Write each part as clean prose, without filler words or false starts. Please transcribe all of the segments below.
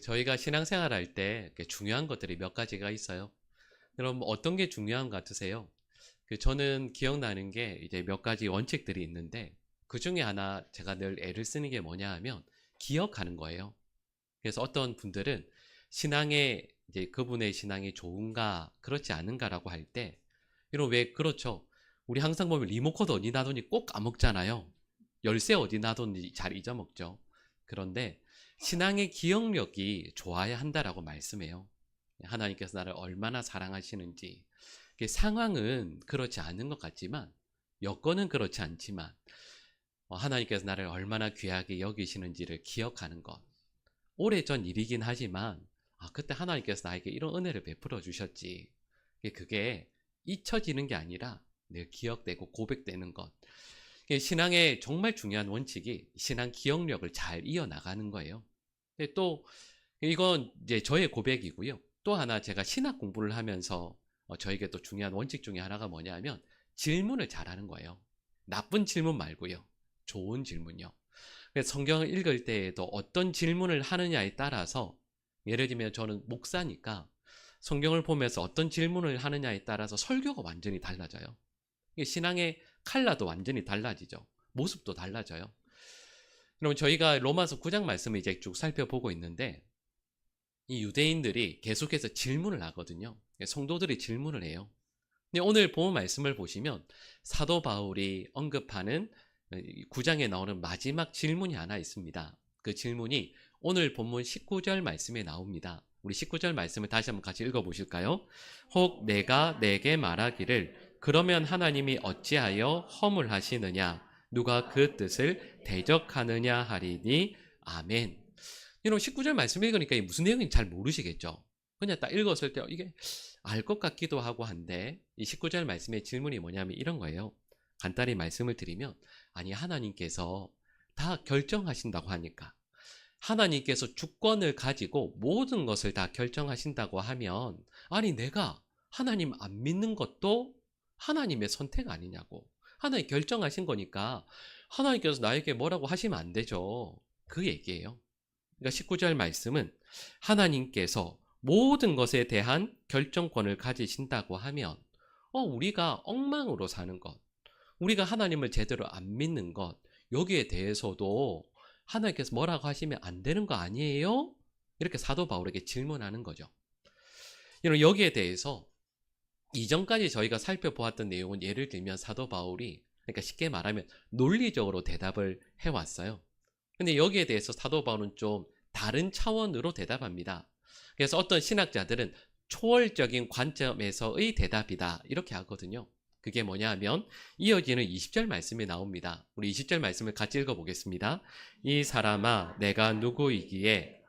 저희가 신앙생활 할 때 중요한 것들이 몇 가지가 있어요. 그럼 어떤 게 중요한 것 같으세요? 저는 기억나는 게 이제 몇 가지 원칙들이 있는데 그 중에 하나 제가 늘 애를 쓰는 게 뭐냐 하면 기억하는 거예요. 그래서 어떤 분들은 신앙에 이제 그분의 신앙이 좋은가 그렇지 않은가라고 할 때 이런 왜 그렇죠? 우리 항상 보면 리모컨 어디 놔뒀니 꼭 까먹잖아요. 열쇠 어디 놔뒀는지 잘 잊어먹죠. 그런데 신앙의 기억력이 좋아야 한다라고 말씀해요. 하나님께서 나를 얼마나 사랑하시는지. 상황은 그렇지 않은 것 같지만, 여건은 그렇지 않지만, 하나님께서 나를 얼마나 귀하게 여기시는지를 기억하는 것. 오래전 일이긴 하지만, 그때 하나님께서 나에게 이런 은혜를 베풀어 주셨지. 그게 잊혀지는 게 아니라 늘 기억되고 고백되는 것. 신앙의 정말 중요한 원칙이 신앙 기억력을 잘 이어나가는 거예요. 또 이건 이제 저의 고백이고요. 또 하나 제가 신학 공부를 하면서 저에게 또 중요한 원칙 중에 하나가 뭐냐면 질문을 잘하는 거예요. 나쁜 질문 말고요. 좋은 질문요. 그래서 성경을 읽을 때에도 어떤 질문을 하느냐에 따라서 예를 들면 저는 목사니까 성경을 보면서 어떤 질문을 하느냐에 따라서 설교가 완전히 달라져요. 신앙의 칼라도 완전히 달라지죠. 모습도 달라져요. 그럼 저희가 로마서 9장 말씀을 이제 쭉 살펴보고 있는데 이 유대인들이 계속해서 질문을 하거든요. 성도들이 질문을 해요. 근데 오늘 본 말씀을 보시면 사도 바울이 언급하는 9장에 나오는 마지막 질문이 하나 있습니다. 그 질문이 오늘 본문 19절 말씀에 나옵니다. 우리 19절 말씀을 다시 한번 같이 읽어보실까요? 혹 내가 내게 말하기를 그러면 하나님이 어찌하여 허물하시느냐 누가 그 뜻을 대적하느냐 하리니 아멘. 이런 19절 말씀 읽으니까 무슨 내용인지 잘 모르시겠죠? 그냥 딱 읽었을 때 이게 알 것 같기도 하고 한데 이 19절 말씀의 질문이 뭐냐면 이런 거예요. 간단히 말씀을 드리면 아니 하나님께서 다 결정하신다고 하니까 하나님께서 주권을 가지고 모든 것을 다 결정하신다고 하면 아니 내가 하나님 안 믿는 것도 하나님의 선택 아니냐고. 하나님 결정하신 거니까 하나님께서 나에게 뭐라고 하시면 안 되죠. 그 얘기예요. 그러니까 19절 말씀은 하나님께서 모든 것에 대한 결정권을 가지신다고 하면 우리가 엉망으로 사는 것, 우리가 하나님을 제대로 안 믿는 것, 여기에 대해서도 하나님께서 뭐라고 하시면 안 되는 거 아니에요? 이렇게 사도 바울에게 질문하는 거죠. 여기에 대해서 이전까지 저희가 살펴보았던 내용은 예를 들면 사도 바울이 그러니까 쉽게 말하면 논리적으로 대답을 해왔어요. 근데 여기에 대해서 사도 바울은 좀 다른 차원으로 대답합니다. 그래서 어떤 신학자들은 초월적인 관점에서의 대답이다 이렇게 하거든요. 그게 뭐냐 하면 이어지는 20절 말씀이 나옵니다. 우리 20절 말씀을 같이 읽어보겠습니다. 이 사람아 내가 누구이기에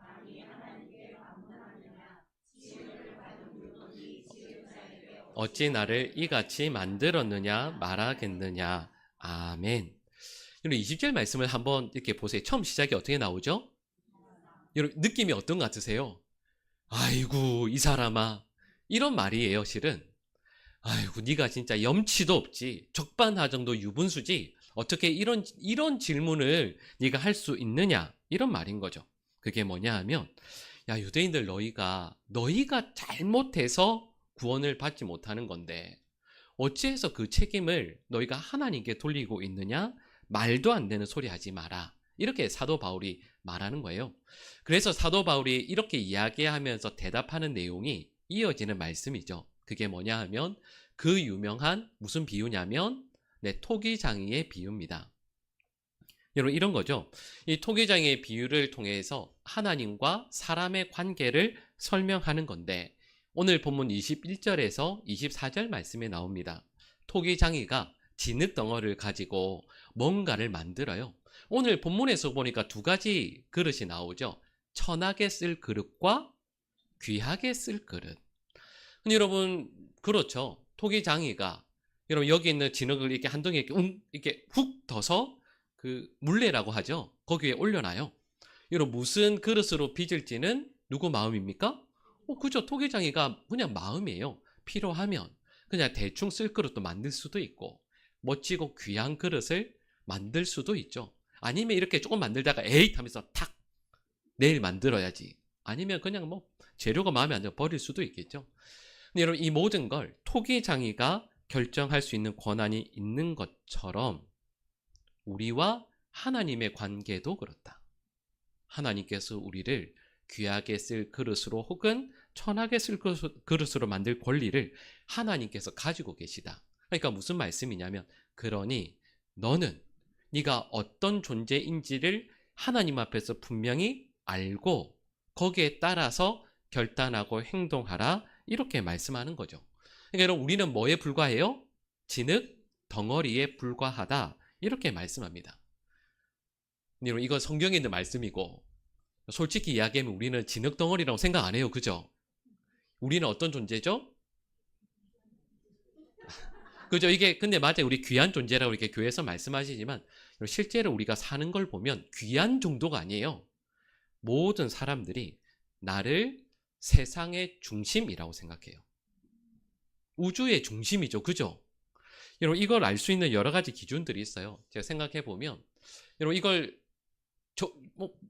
어찌 나를 이같이 만들었느냐 말하겠느냐. 아멘. 여러분 20절 말씀을 한번 이렇게 보세요. 처음 시작이 어떻게 나오죠? 여러분 느낌이 어떤 것 같으세요? 아이고 이 사람아 이런 말이에요 실은. 아이고 네가 진짜 염치도 없지 적반하장도 유분수지 어떻게 이런 질문을 네가 할 수 있느냐 이런 말인 거죠. 그게 뭐냐 하면 야 유대인들 너희가 잘못해서 구원을 받지 못하는 건데 어찌해서 그 책임을 너희가 하나님께 돌리고 있느냐? 말도 안 되는 소리 하지 마라. 이렇게 사도 바울이 말하는 거예요. 그래서 사도 바울이 이렇게 이야기하면서 대답하는 내용이 이어지는 말씀이죠. 그게 뭐냐 하면 그 유명한 무슨 비유냐면 토기장이의 비유입니다. 여러분 이런 거죠. 이 토기장이의 비유를 통해서 하나님과 사람의 관계를 설명하는 건데 오늘 본문 21절에서 24절 말씀에 나옵니다. 토기장이가 진흙덩어리를 가지고 뭔가를 만들어요. 오늘 본문에서 보니까 두 가지 그릇이 나오죠. 천하게 쓸 그릇과 귀하게 쓸 그릇. 근데 여러분 그렇죠. 토기장이가 여러분 여기 있는 진흙을 이렇게 한 덩이 이렇게 훅 둬서 그 물레라고 하죠. 거기에 올려놔요. 여러분 무슨 그릇으로 빚을지는 누구 마음입니까? 그죠. 토기장이가 그냥 마음이에요. 필요하면 그냥 대충 쓸 그릇도 만들 수도 있고 멋지고 귀한 그릇을 만들 수도 있죠. 아니면 이렇게 조금 만들다가 에잇 하면서 탁 내일 만들어야지 아니면 그냥 뭐 재료가 마음에 안 들어 버릴 수도 있겠죠. 근데 여러분 이 모든 걸 토기장이가 결정할 수 있는 권한이 있는 것처럼 우리와 하나님의 관계도 그렇다. 하나님께서 우리를 귀하게 쓸 그릇으로 혹은 천하게 쓸 그릇으로 만들 권리를 하나님께서 가지고 계시다. 그러니까 무슨 말씀이냐면 그러니 너는 네가 어떤 존재인지를 하나님 앞에서 분명히 알고 거기에 따라서 결단하고 행동하라 이렇게 말씀하는 거죠. 그러니까 여러분 우리는 뭐에 불과해요? 진흙 덩어리에 불과하다 이렇게 말씀합니다. 여러분 이건 성경에 있는 말씀이고 솔직히 이야기하면 우리는 진흙 덩어리라고 생각 안 해요. 그죠? 우리는 어떤 존재죠? 그죠? 이게 근데 맞아요. 우리 귀한 존재라고 이렇게 교회에서 말씀하시지만 실제로 우리가 사는 걸 보면 귀한 정도가 아니에요. 모든 사람들이 나를 세상의 중심이라고 생각해요. 우주의 중심이죠. 그죠? 여러분 이걸 알 수 있는 여러 가지 기준들이 있어요. 제가 생각해 보면 여러분 이걸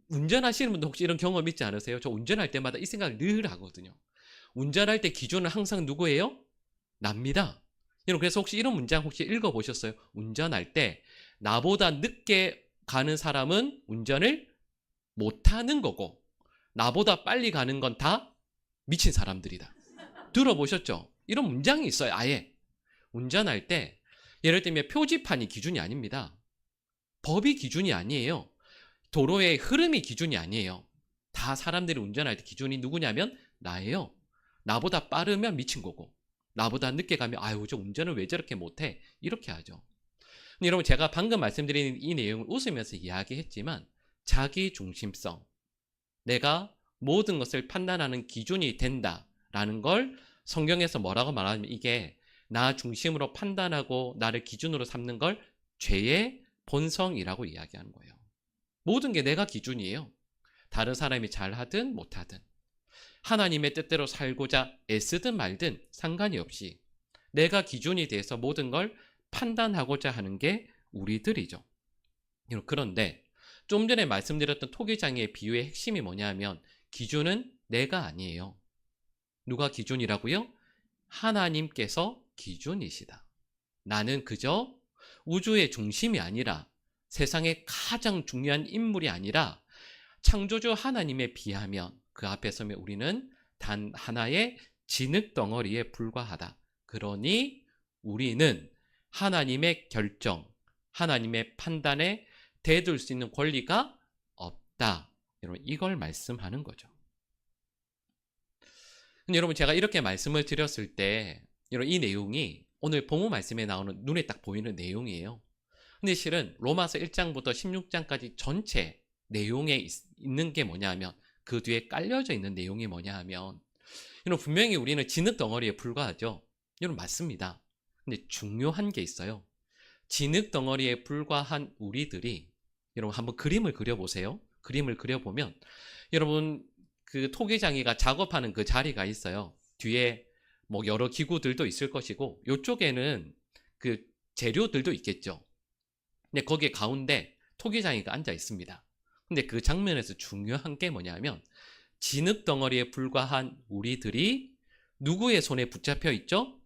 운전하시는 분들 혹시 이런 경험 있지 않으세요? 저 운전할 때마다 이 생각을 늘 하거든요. 운전할 때 기준은 항상 누구예요? 납니다. 여러분 그래서 혹시 이런 문장 혹시 읽어보셨어요? 운전할 때 나보다 늦게 가는 사람은 운전을 못하는 거고 나보다 빨리 가는 건 다 미친 사람들이다. 들어보셨죠? 이런 문장이 있어요. 아예 운전할 때 예를 들면 표지판이 기준이 아닙니다. 법이 기준이 아니에요. 도로의 흐름이 기준이 아니에요. 다 사람들이 운전할 때 기준이 누구냐면 나예요. 나보다 빠르면 미친 거고 나보다 늦게 가면 아유 저 운전을 왜 저렇게 못해 이렇게 하죠. 근데 여러분 제가 방금 말씀드린 이 내용을 웃으면서 이야기했지만 자기 중심성, 내가 모든 것을 판단하는 기준이 된다라는 걸 성경에서 뭐라고 말하냐면 이게 나 중심으로 판단하고 나를 기준으로 삼는 걸 죄의 본성이라고 이야기하는 거예요. 모든 게 내가 기준이에요. 다른 사람이 잘하든 못하든 하나님의 뜻대로 살고자 애쓰든 말든 상관이 없이 내가 기준이 돼서 모든 걸 판단하고자 하는 게 우리들이죠. 그런데 좀 전에 말씀드렸던 토기장의 비유의 핵심이 뭐냐면 기준은 내가 아니에요. 누가 기준이라고요? 하나님께서 기준이시다. 나는 그저 우주의 중심이 아니라 세상의 가장 중요한 인물이 아니라 창조주 하나님에 비하면 그 앞에 서면 우리는 단 하나의 진흙 덩어리에 불과하다. 그러니 우리는 하나님의 결정, 하나님의 판단에 대들 수 있는 권리가 없다. 여러분 이걸 말씀하는 거죠. 근데 여러분 제가 이렇게 말씀을 드렸을 때 여러분 이 내용이 오늘 본문 말씀에 나오는 눈에 딱 보이는 내용이에요. 근데 실은 로마서 1장부터 16장까지 전체 내용에 있는 게 뭐냐 하면 그 뒤에 깔려져 있는 내용이 뭐냐 하면 여러분 분명히 우리는 진흙 덩어리에 불과하죠. 여러분 맞습니다. 근데 중요한 게 있어요. 진흙 덩어리에 불과한 우리들이 여러분 한번 그림을 그려보세요. 그림을 그려보면 여러분 그 토기장이가 작업하는 그 자리가 있어요. 뒤에 뭐 여러 기구들도 있을 것이고 이쪽에는 그 재료들도 있겠죠. 근데 거기에 가운데 토기장이가 앉아 있습니다. 근데 그 장면에서 중요한 게 뭐냐면 진흙 덩어리에 불과한 우리들이 누구의 손에 붙잡혀 있죠?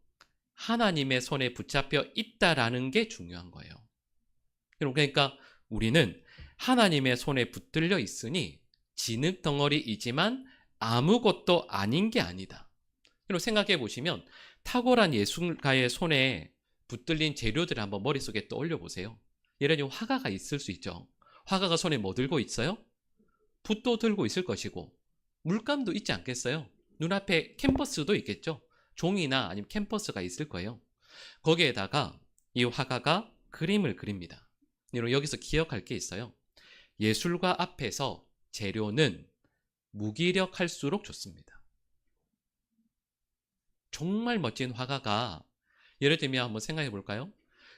하나님의 손에 붙잡혀 있다라는 게 중요한 거예요. 그러니까 우리는 하나님의 손에 붙들려 있으니 진흙 덩어리이지만 아무것도 아닌 게 아니다. 그리고 생각해 보시면 탁월한 예술가의 손에 붙들린 재료들을 한번 머릿속에 떠올려 보세요. 예를 들면 화가가 있을 수 있죠. 화가가 손에 뭐 들고 있어요? 붓도 들고 있을 것이고 물감도 있지 않겠어요? 눈앞에 캔버스도 있겠죠. 종이나 아니면 캔버스가 있을 거예요. 거기에다가 이 화가가 그림을 그립니다. 여기서 기억할 게 있어요. 예술가 앞에서 재료는 무기력할수록 좋습니다. 정말 멋진 화가가 예를 들면 한번 생각해 볼까요?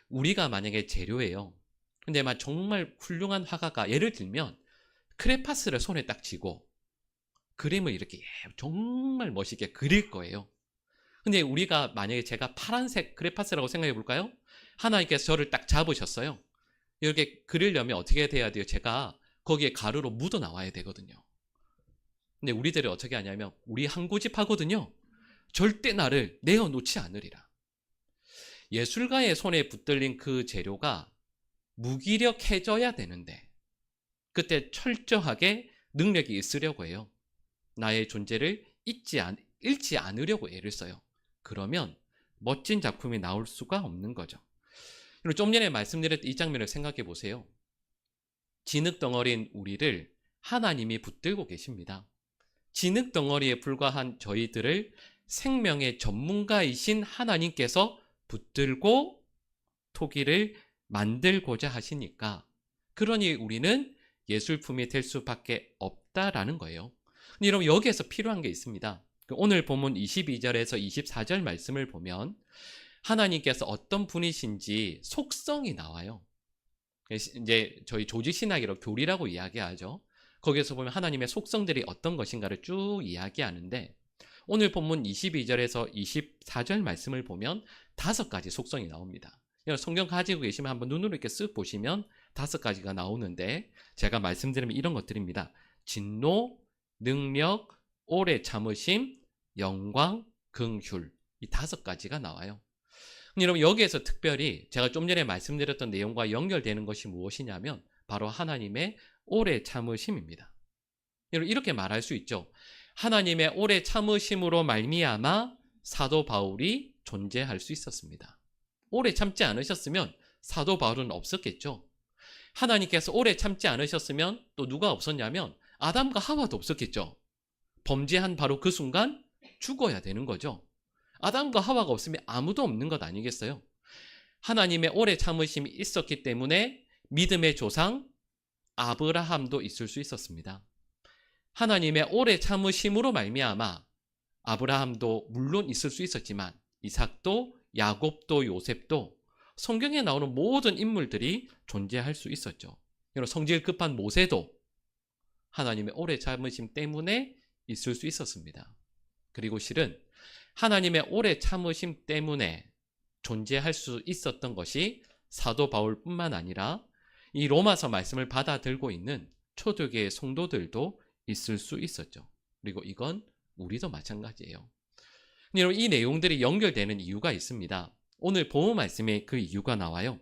우리가 만약에 재료예요. 근데 정말 훌륭한 화가가 예를 들면 크레파스를 손에 딱 쥐고 그림을 이렇게 정말 멋있게 그릴 거예요. 근데 우리가 만약에 제가 파란색 크레파스라고 생각해 볼까요? 하나님께서 저를 딱 잡으셨어요. 이렇게 그리려면 어떻게 돼야 돼요? 제가 거기에 가루로 묻어 나와야 되거든요. 근데 우리들이 어떻게 하냐면 우리 한 고집하거든요. 절대 나를 내어놓지 않으리라. 예술가의 손에 붙들린 그 재료가 무기력해져야 되는데 그때 철저하게 능력이 있으려고 해요. 나의 존재를 잃지 않으려고 애를 써요. 그러면 멋진 작품이 나올 수가 없는 거죠. 그리고 좀 전에 말씀드렸던 이 장면을 생각해 보세요. 진흙덩어리인 우리를 하나님이 붙들고 계십니다. 진흙덩어리에 불과한 저희들을 생명의 전문가이신 하나님께서 붙들고 토기를 만들고자 하시니까, 그러니 우리는 예술품이 될 수밖에 없다라는 거예요. 근데 여러분, 여기에서 필요한 게 있습니다. 오늘 본문 22절에서 24절 말씀을 보면 하나님께서 어떤 분이신지 속성이 나와요. 이제 저희 조직신학이라고 교리라고 이야기하죠. 거기에서 보면 하나님의 속성들이 어떤 것인가를 쭉 이야기하는데, 오늘 본문 22절에서 24절 말씀을 보면 5가지 속성이 나옵니다. 성경 가지고 계시면 한번 눈으로 이렇게 쓱 보시면 5가지가 나오는데, 제가 말씀드리면 이런 것들입니다. 진노, 능력, 오래 참으심, 영광, 긍휼, 이 5가지가 나와요. 여러분, 여기에서 특별히 제가 좀 전에 말씀드렸던 내용과 연결되는 것이 무엇이냐면 바로 하나님의 오래 참으심입니다. 여러분, 이렇게 말할 수 있죠. 하나님의 오래 참으심으로 말미암아 사도 바울이 존재할 수 있었습니다. 오래 참지 않으셨으면 사도 바울은 없었겠죠. 하나님께서 오래 참지 않으셨으면 또 누가 없었냐면 아담과 하와도 없었겠죠. 범죄한 바로 그 순간 죽어야 되는 거죠. 아담과 하와가 없으면 아무도 없는 것 아니겠어요? 하나님의 오래 참으심이 있었기 때문에 믿음의 조상 아브라함도 있을 수 있었습니다. 하나님의 오래 참으심으로 말미암아 아브라함도 물론 있을 수 있었지만 이삭도 야곱도 요셉도 성경에 나오는 모든 인물들이 존재할 수 있었죠. 성질 급한 모세도 하나님의 오래 참으심 때문에 있을 수 있었습니다. 그리고 실은 하나님의 오래 참으심 때문에 존재할 수 있었던 것이 사도 바울뿐만 아니라 이 로마서 말씀을 받아들고 있는 초대교회의 성도들도 있을 수 있었죠. 그리고 이건 우리도 마찬가지예요. 여러분, 이 내용들이 연결되는 이유가 있습니다. 오늘 본문 말씀에 그 이유가 나와요.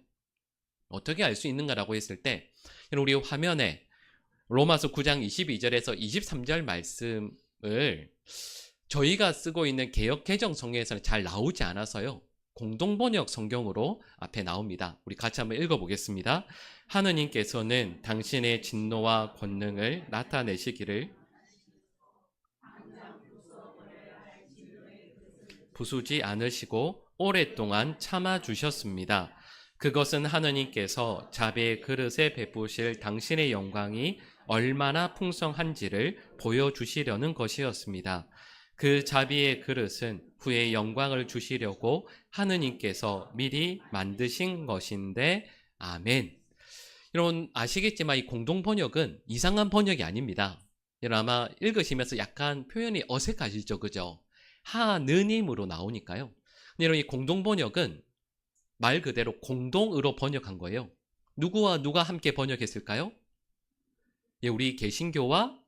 어떻게 알 수 있는가라고 했을 때, 우리 화면에 로마서 9장 22절에서 23절 말씀을 저희가 쓰고 있는 개역개정 성경에서는 잘 나오지 않아서요, 공동번역 성경으로 앞에 나옵니다. 우리 같이 한번 읽어보겠습니다. 하느님께서는 당신의 진노와 권능을 나타내시기를 부수지 않으시고 오랫동안 참아주셨습니다. 그것은 하느님께서 자비의 그릇에 베푸실 당신의 영광이 얼마나 풍성한지를 보여주시려는 것이었습니다. 그 자비의 그릇은 후에 영광을 주시려고 하느님께서 미리 만드신 것인데, 아멘. 여러분 아시겠지만 이 공동번역은 이상한 번역이 아닙니다. 여러분 아마 읽으시면서 약간 표현이 어색하시죠, 그죠? 하느님으로 나오니까요. 근데 여러분, 이 공동번역은 말 그대로 공동으로 번역한 거예요. 누구와 누가 함께 번역했을까요? 예, 우리 개신교와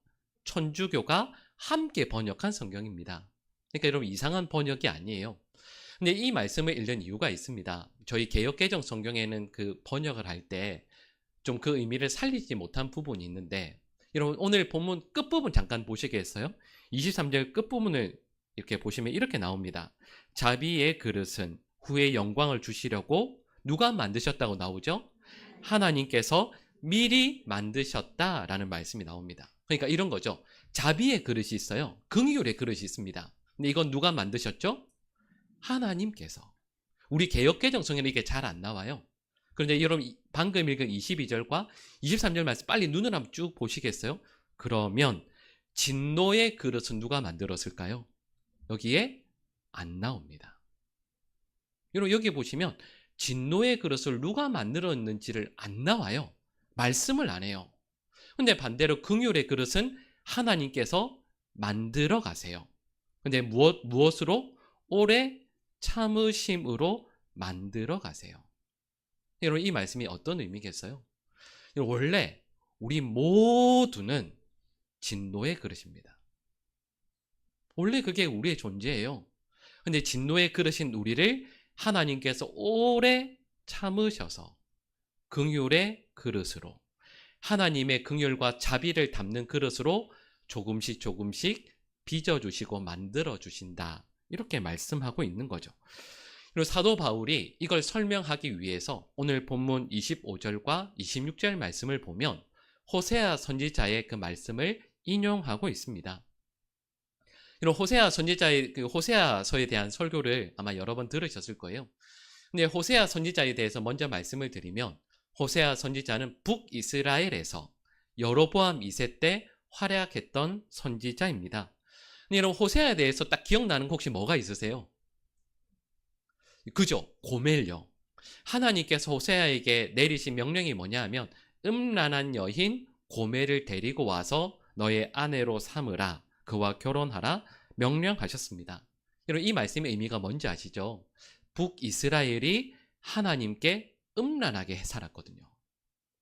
천주교가 함께 번역한 성경입니다. 그러니까 여러분 이상한 번역이 아니에요. 근데 이 말씀을 읽는 이유가 있습니다. 저희 개역개정 성경에는 그 번역을 할 때 좀 그 의미를 살리지 못한 부분이 있는데, 여러분 오늘 본문 끝부분 잠깐 보시겠어요? 23절 끝부분을 이렇게 보시면 이렇게 나옵니다. 자비의 그릇은 후에 영광을 주시려고 누가 만드셨다고 나오죠? 하나님께서 미리 만드셨다라는 말씀이 나옵니다. 그러니까 이런 거죠. 자비의 그릇이 있어요. 긍휼의 그릇이 있습니다. 근데 이건 누가 만드셨죠? 하나님께서. 우리 개역개정 성경에 이게 잘 안 나와요. 그런데 여러분 방금 읽은 22절과 23절 말씀 빨리 눈을 한번 쭉 보시겠어요? 그러면 진노의 그릇은 누가 만들었을까요? 여기에 안 나옵니다. 여러분 여기 보시면 진노의 그릇을 누가 만들었는지를 안 나와요. 말씀을 안 해요. 근데 반대로 긍휼의 그릇은 하나님께서 만들어 가세요. 근데 무엇으로? 오래 참으심으로 만들어 가세요. 여러분 이 말씀이 어떤 의미겠어요? 원래 우리 모두는 진노의 그릇입니다. 원래 그게 우리의 존재예요. 근데 진노의 그릇인 우리를 하나님께서 오래 참으셔서 긍휼의 그릇으로, 하나님의 긍휼과 자비를 담는 그릇으로 조금씩 조금씩 빚어주시고 만들어주신다. 이렇게 말씀하고 있는 거죠. 그리고 사도 바울이 이걸 설명하기 위해서 오늘 본문 25절과 26절 말씀을 보면 호세아 선지자의 그 말씀을 인용하고 있습니다. 이런 호세아 선지자의 그 호세아서에 대한 설교를 아마 여러 번 들으셨을 거예요. 근데 호세아 선지자에 대해서 먼저 말씀을 드리면 호세아 선지자는 북이스라엘에서 여로보암 2세 때 활약했던 선지자입니다. 근데 이런 호세아에 대해서 딱 기억나는 거 혹시 뭐가 있으세요? 그죠? 고멜요. 하나님께서 호세아에게 내리신 명령이 뭐냐 하면 음란한 여인 고멜을 데리고 와서 너의 아내로 삼으라, 그와 결혼하라 명령하셨습니다. 여러분, 이 말씀의 의미가 뭔지 아시죠? 북이스라엘이 하나님께 음란하게 살았거든요.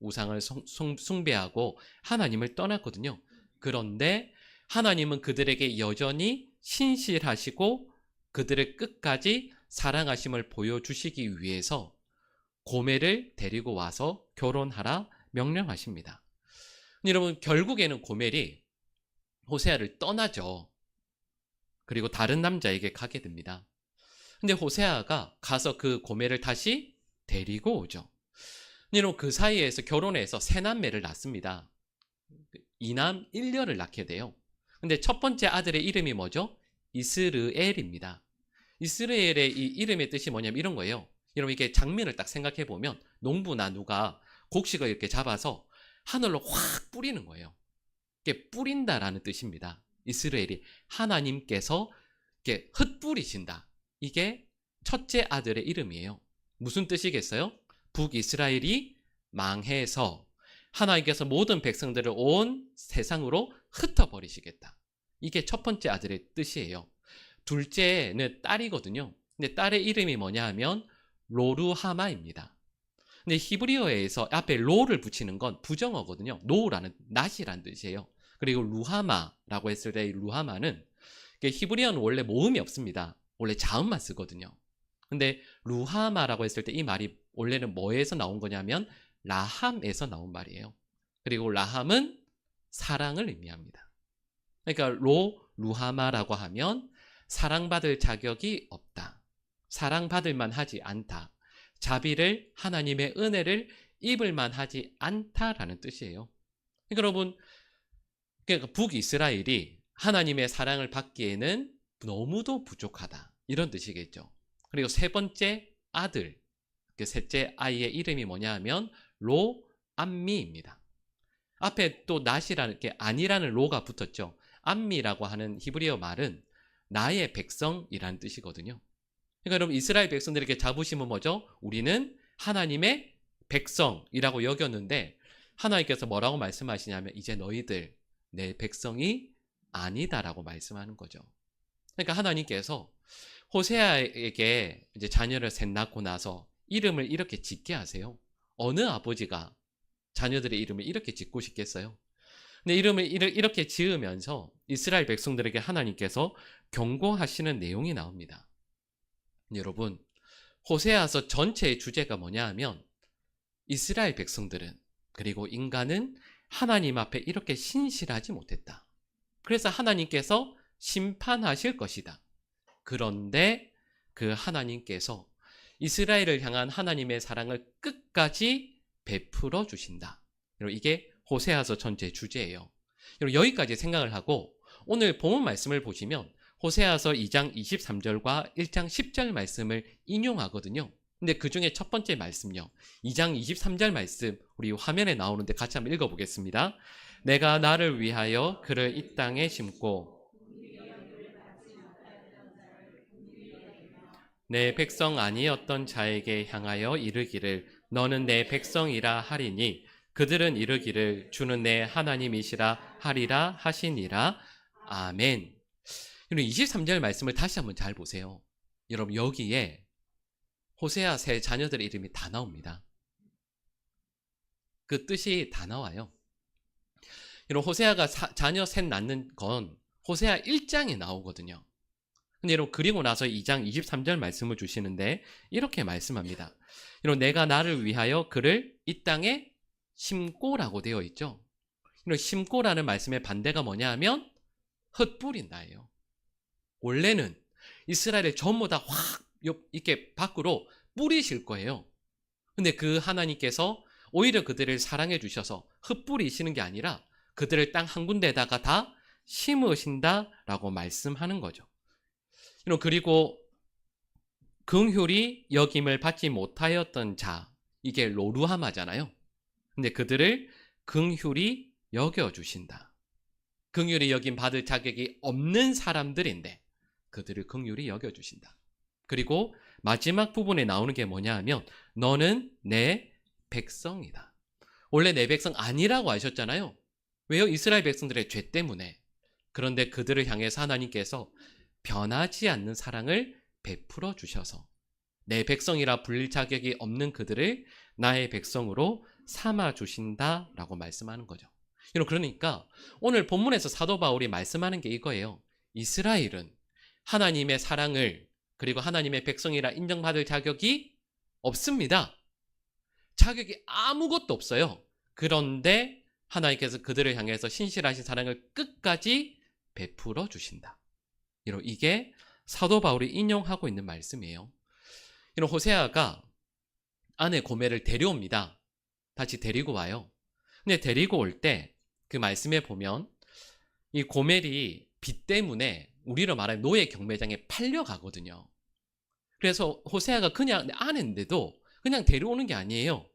우상을 숭배하고 하나님을 떠났거든요. 그런데 하나님은 그들에게 여전히 신실하시고 그들을 끝까지 사랑하심을 보여주시기 위해서 고멜을 데리고 와서 결혼하라 명령하십니다. 여러분, 결국에는 고멜이 호세아를 떠나죠. 그리고 다른 남자에게 가게 됩니다. 근데 호세아가 가서 그 고멜을 다시 데리고 오죠. 여러분, 그 사이에서 결혼해서 세 남매를 낳습니다. 2남 1녀를 낳게 돼요. 근데 첫 번째 아들의 이름이 뭐죠? 이스르엘입니다. 이스라엘의 이 이름의 뜻이 뭐냐면 이런 거예요. 여러분, 이게 장면을 딱 생각해 보면 농부나 누가 곡식을 이렇게 잡아서 하늘로 확 뿌리는 거예요. 이게 뿌린다라는 뜻입니다. 이스라엘이 하나님께서 이렇게 흩뿌리신다. 이게 첫째 아들의 이름이에요. 무슨 뜻이겠어요? 북이스라엘이 망해서 하나님께서 모든 백성들을 온 세상으로 흩어버리시겠다. 이게 첫 번째 아들의 뜻이에요. 둘째는 딸이거든요. 근데 딸의 이름이 뭐냐 하면 로루하마입니다. 근데 히브리어에서 앞에 로를 붙이는 건 부정어거든요. 노라는 낫이라는 뜻이에요. 그리고 루하마라고 했을 때 이 루하마는 히브리어는 원래 모음이 없습니다. 원래 자음만 쓰거든요. 근데 루하마라고 했을 때 이 말이 원래는 뭐에서 나온 거냐면 라함에서 나온 말이에요. 그리고 라함은 사랑을 의미합니다. 그러니까 루하마라고 하면 사랑받을 자격이 없다. 사랑받을 만하지 않다. 자비를, 하나님의 은혜를 입을 만하지 않다라는 뜻이에요. 그러니까 여러분, 그러니까 북이스라엘이 하나님의 사랑을 받기에는 너무도 부족하다. 이런 뜻이겠죠. 그리고 세 번째 아들, 그 셋째 아이의 이름이 뭐냐 하면 로암미입니다. 앞에 또 낫이라는 게 아니라는 로가 붙었죠. 암미라고 하는 히브리어 말은 나의 백성이라는 뜻이거든요. 그러니까 여러분, 이스라엘 백성들에게 자부심은 뭐죠? 우리는 하나님의 백성이라고 여겼는데 하나님께서 뭐라고 말씀하시냐면 이제 너희들 내 백성이 아니다라고 말씀하는 거죠. 그러니까 하나님께서 호세아에게 이제 자녀를 셋 낳고 나서 이름을 이렇게 짓게 하세요. 어느 아버지가 자녀들의 이름을 이렇게 짓고 싶겠어요? 근데 이름을 이렇게 지으면서 이스라엘 백성들에게 하나님께서 경고하시는 내용이 나옵니다. 여러분, 호세아서 전체의 주제가 뭐냐 하면 이스라엘 백성들은, 그리고 인간은 하나님 앞에 이렇게 신실하지 못했다. 그래서 하나님께서 심판하실 것이다. 그런데 그 하나님께서 이스라엘을 향한 하나님의 사랑을 끝까지 베풀어 주신다. 이게 호세아서 전체 주제예요. 여기까지 생각을 하고 오늘 본문 말씀을 보시면 호세아서 2장 23절과 1장 10절 말씀을 인용하거든요. 근데 그 중에 첫 번째 말씀요. 2장 23절 말씀 우리 화면에 나오는데 같이 한번 읽어보겠습니다. 내가 나를 위하여 그를 이 땅에 심고 내 백성 아니었던 자에게 향하여 이르기를 너는 내 백성이라 하리니 그들은 이르기를 주는 내 하나님이시라 하리라 하시니라. 아멘. 23절 말씀을 다시 한번 잘 보세요. 여러분, 여기에 호세아 세 자녀들의 이름이 다 나옵니다. 그 뜻이 다 나와요. 여러분, 호세아가 자녀 셋 낳는 건 호세아 1장에 나오거든요. 근데 여러분 그리고 나서 2장 23절 말씀을 주시는데 이렇게 말씀합니다. 여러분 내가 나를 위하여 그를 이 땅에 심고라고 되어 있죠. 이런 심고라는 말씀의 반대가 뭐냐 하면 흩뿌린다예요. 원래는 이스라엘을 전부 다 확 이렇게 밖으로 뿌리실 거예요. 근데 그 하나님께서 오히려 그들을 사랑해 주셔서 흩뿌리시는 게 아니라 그들을 땅 한 군데에다가 다 심으신다라고 말씀하는 거죠. 그리고 긍휼히 여김을 받지 못하였던 자, 이게 로루하마잖아요. 근데 그들을 긍휼히 여겨주신다. 긍휼히 여김 받을 자격이 없는 사람들인데 그들을 긍휼히 여겨주신다. 그리고 마지막 부분에 나오는 게 뭐냐 하면 너는 내 백성이다. 원래 내 백성 아니라고 하셨잖아요. 왜요? 이스라엘 백성들의 죄 때문에. 그런데 그들을 향해서 하나님께서 변하지 않는 사랑을 베풀어 주셔서 내 백성이라 불릴 자격이 없는 그들을 나의 백성으로 삼아 주신다라고 말씀하는 거죠. 그러니까 오늘 본문에서 사도 바울이 말씀하는 게 이거예요. 이스라엘은 하나님의 사랑을 그리고 하나님의 백성이라 인정받을 자격이 없습니다. 자격이 아무것도 없어요. 그런데 하나님께서 그들을 향해서 신실하신 사랑을 끝까지 베풀어 주신다. 이게 사도 바울이 인용하고 있는 말씀이에요. 호세아가 아내 고멜을 데려옵니다. 다시 데리고 와요. 근데 데리고 올 때 그 말씀에 보면 이 고멜이 빚 때문에 우리로 말하면 노예 경매장에 팔려가거든요. 그래서 호세아가 그냥 내 아내인데도 그냥 데려오는 게 아니에요.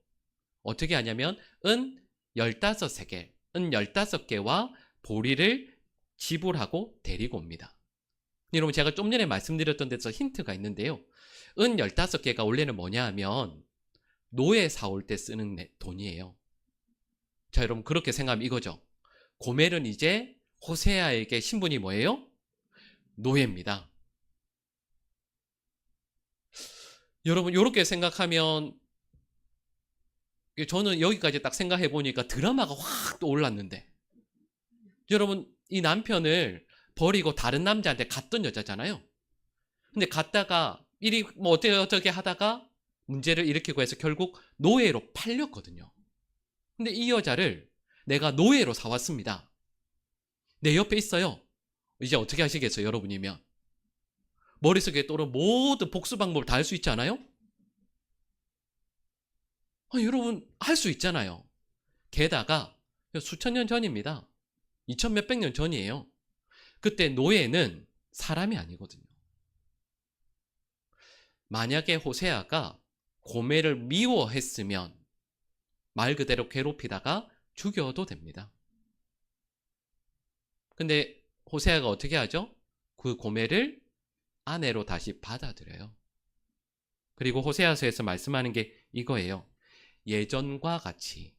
어떻게 하냐면 은 15세겔, 은 15개와 보리를 지불하고 데리고 옵니다. 여러분 제가 좀 전에 말씀드렸던 데서 힌트가 있는데요. 은 15개가 원래는 뭐냐 하면 노예 사올 때 쓰는 돈이에요. 자, 여러분 그렇게 생각하면 이거죠. 고멜은 이제 호세아에게 신분이 뭐예요? 노예입니다. 여러분 이렇게 생각하면 저는 여기까지 딱 생각해 보니까 드라마가 확 또 올랐는데 여러분 이 남편을 버리고 다른 남자한테 갔던 여자잖아요. 근데 갔다가 일이 뭐 어떻게 하다가 문제를 일으키고 해서 결국 노예로 팔렸거든요. 근데 이 여자를 내가 노예로 사왔습니다. 내 옆에 있어요. 이제 어떻게 하시겠어요, 여러분이면? 머릿속에 떠오른 모든 복수 방법을 다 할 수 있지 않아요? 여러분 할 수 있잖아요. 게다가 수천 년 전입니다. 2000 몇백 년 전이에요. 그때 노예는 사람이 아니거든요. 만약에 호세아가 고멜을 미워했으면 말 그대로 괴롭히다가 죽여도 됩니다. 근데 호세아가 어떻게 하죠? 그 고멜을 아내로 다시 받아들여요. 그리고 호세아서에서 말씀하는 게 이거예요. 예전과 같이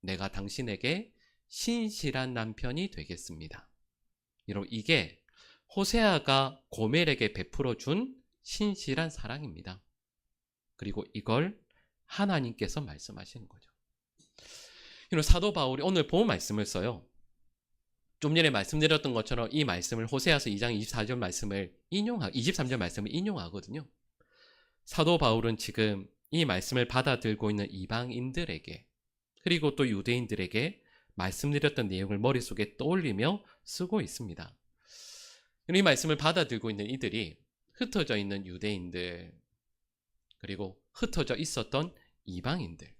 내가 당신에게 신실한 남편이 되겠습니다. 이게 호세아가 고멜에게 베풀어 준 신실한 사랑입니다. 그리고 이걸 하나님께서 말씀하시는 거죠. 사도 바울이 오늘 본 말씀을 써요. 좀 전에 말씀드렸던 것처럼 이 말씀을 호세아서 2장 24절 말씀을 23절 말씀을 인용하거든요. 사도 바울은 지금 이 말씀을 받아들고 있는 이방인들에게 그리고 또 유대인들에게 말씀드렸던 내용을 머릿속에 떠올리며 쓰고 있습니다. 이 말씀을 받아들고 있는 이들이 흩어져 있는 유대인들 그리고 흩어져 있었던 이방인들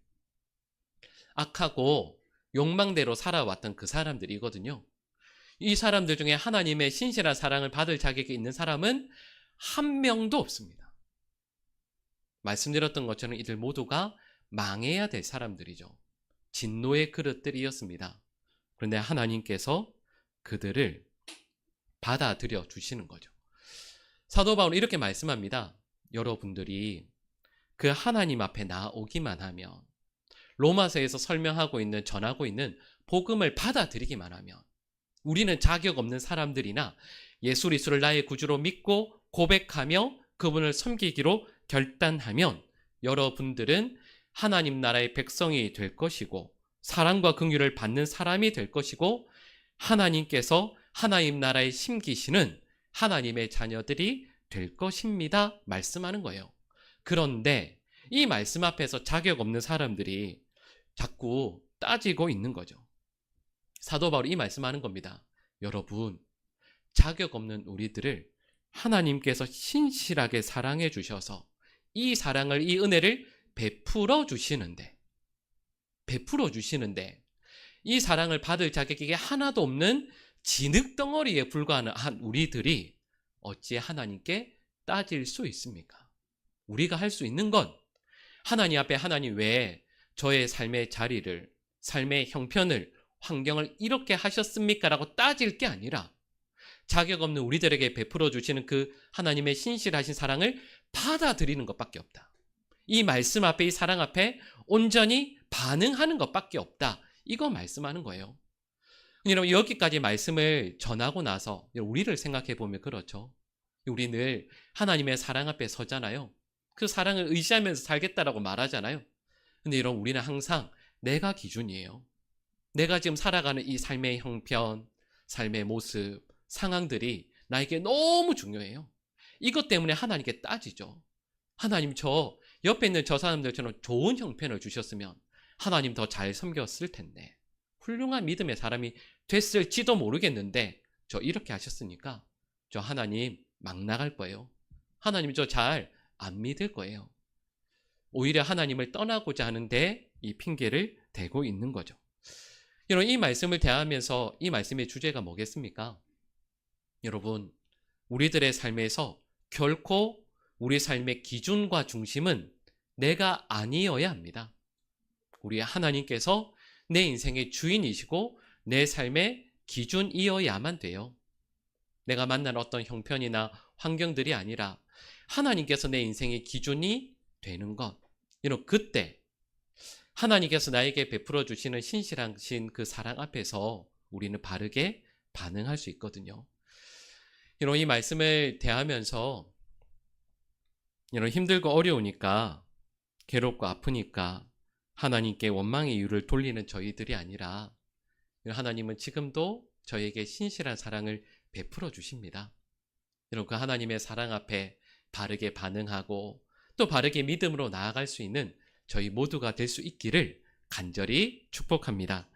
악하고 욕망대로 살아왔던 그 사람들이거든요. 이 사람들 중에 하나님의 신실한 사랑을 받을 자격이 있는 사람은 한 명도 없습니다. 말씀드렸던 것처럼 이들 모두가 망해야 될 사람들이죠. 진노의 그릇들이었습니다. 그런데 하나님께서 그들을 받아들여 주시는 거죠. 사도 바울은 이렇게 말씀합니다. 여러분들이 그 하나님 앞에 나오기만 하면 로마서에서 설명하고 있는 전하고 있는 복음을 받아들이기만 하면 우리는 자격 없는 사람들이나 예수 그리스도를 나의 구주로 믿고 고백하며 그분을 섬기기로 결단하면 여러분들은 하나님 나라의 백성이 될 것이고 사랑과 긍휼을 받는 사람이 될 것이고 하나님께서 하나님 나라에 심기시는 하나님의 자녀들이 될 것입니다. 말씀하는 거예요. 그런데 이 말씀 앞에서 자격 없는 사람들이 자꾸 따지고 있는 거죠. 사도 바울이 이 말씀하는 겁니다. 여러분, 자격 없는 우리들을 하나님께서 신실하게 사랑해 주셔서 이 사랑을, 이 은혜를 베풀어 주시는데 이 사랑을 받을 자격이 하나도 없는 진흙덩어리에 불과한 우리들이 어찌 하나님께 따질 수 있습니까? 우리가 할 수 있는 건 하나님 앞에 하나님 왜 저의 삶의 자리를, 삶의 형편을, 환경을 이렇게 하셨습니까? 라고 따질 게 아니라 자격 없는 우리들에게 베풀어 주시는 그 하나님의 신실하신 사랑을 받아들이는 것밖에 없다. 이 말씀 앞에, 이 사랑 앞에 온전히 반응하는 것밖에 없다. 이거 말씀하는 거예요. 여러분, 여기까지 말씀을 전하고 나서 우리를 생각해 보면 그렇죠. 우리 늘 하나님의 사랑 앞에 서잖아요. 그 사랑을 의지하면서 살겠다라고 말하잖아요. 근데 여러분, 우리는 항상 내가 기준이에요. 내가 지금 살아가는 이 삶의 형편, 삶의 모습, 상황들이 나에게 너무 중요해요. 이것 때문에 하나님께 따지죠. 하나님, 저 옆에 있는 저 사람들처럼 좋은 형편을 주셨으면 하나님 더 잘 섬겼을 텐데, 훌륭한 믿음의 사람이 됐을지도 모르겠는데 저 이렇게 하셨으니까 저 하나님 막 나갈 거예요. 하나님 저 잘 안 믿을 거예요. 오히려 하나님을 떠나고자 하는데 이 핑계를 대고 있는 거죠. 여러분, 이 말씀을 대하면서 이 말씀의 주제가 뭐겠습니까? 여러분, 우리들의 삶에서 결코 우리 삶의 기준과 중심은 내가 아니어야 합니다. 우리 하나님께서 내 인생의 주인이시고 내 삶의 기준이어야만 돼요. 내가 만난 어떤 형편이나 환경들이 아니라 하나님께서 내 인생의 기준이 되는 것. 여러분, 그때 하나님께서 나에게 베풀어 주시는 신실하신 그 사랑 앞에서 우리는 바르게 반응할 수 있거든요. 여러분, 이 말씀을 대하면서 여러분, 힘들고 어려우니까, 괴롭고 아프니까 하나님께 원망의 이유를 돌리는 저희들이 아니라 하나님은 지금도 저에게 신실한 사랑을 베풀어 주십니다. 여러분, 그 하나님의 사랑 앞에 바르게 반응하고 또 바르게 믿음으로 나아갈 수 있는 저희 모두가 될 수 있기를 간절히 축복합니다.